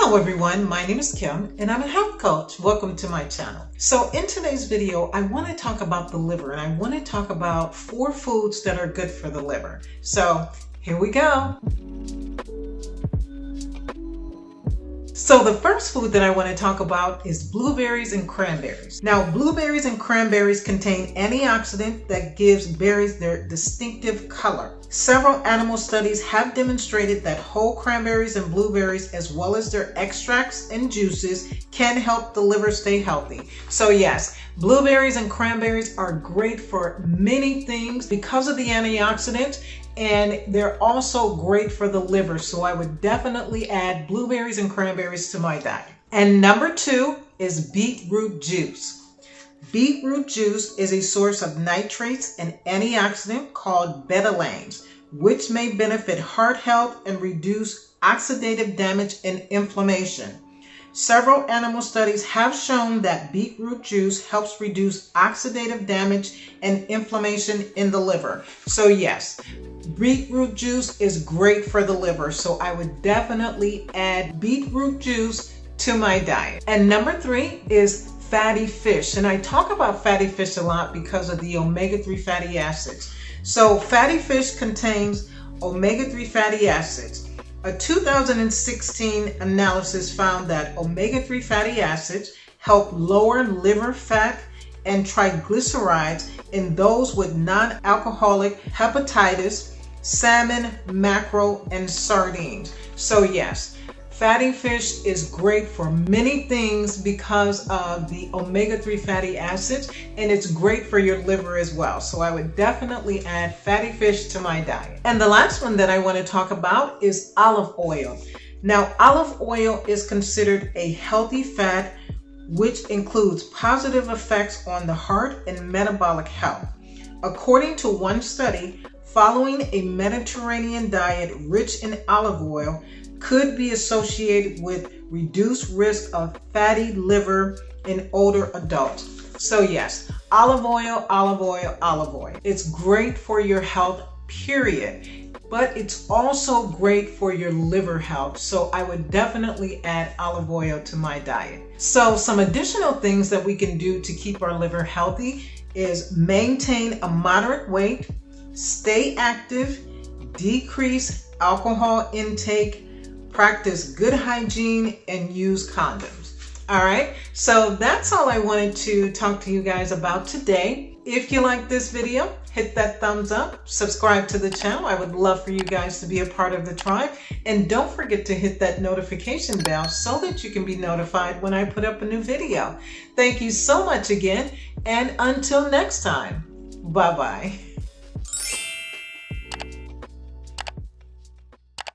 Hello everyone, my name is Kim and I'm a health coach. Welcome to my channel. So in today's video, I want to talk about the liver and I want to talk about 4 foods that are good for the liver. So here we go. So the first food that I want to talk about is blueberries and cranberries. Now, blueberries and cranberries contain antioxidant that gives berries their distinctive color. Several animal studies have demonstrated that whole cranberries and blueberries, as well as their extracts and juices, can help the liver stay healthy. So yes, blueberries and cranberries are great for many things because of the antioxidants, and they're also great for the liver. So I would definitely add blueberries and cranberries to my diet. And number 2 is beetroot juice. Beetroot juice is a source of nitrates and antioxidant called betalains, which may benefit heart health and reduce oxidative damage and inflammation. Several animal studies have shown that beetroot juice helps reduce oxidative damage and inflammation in the liver. So yes, beetroot juice is great for the liver. So I would definitely add beetroot juice to my diet. And number 3 is fatty fish. And I talk about fatty fish a lot because of the omega-3 fatty acids. So fatty fish contains omega-3 fatty acids. A 2016 analysis found that omega-3 fatty acids help lower liver fat and triglycerides in those with non-alcoholic hepatitis, salmon, mackerel, and sardines. So yes, fatty fish is great for many things because of the omega-3 fatty acids, and it's great for your liver as well. So I would definitely add fatty fish to my diet. And the last one that I want to talk about is olive oil. Now, olive oil is considered a healthy fat, which includes positive effects on the heart and metabolic health. According to one study, following a Mediterranean diet rich in olive oil could be associated with reduced risk of fatty liver in older adults. So yes, olive oil, olive oil, olive oil. It's great for your health, period. But it's also great for your liver health. So I would definitely add olive oil to my diet. So some additional things that we can do to keep our liver healthy is maintain a moderate weight, stay active, decrease alcohol intake, practice good hygiene, and use condoms. All right, so that's all I wanted to talk to you guys about today. If you like this video, hit that thumbs up, subscribe to the channel. I would love for you guys to be a part of the tribe. And don't forget to hit that notification bell so that you can be notified when I put up a new video. Thank you so much again, and until next time, bye-bye.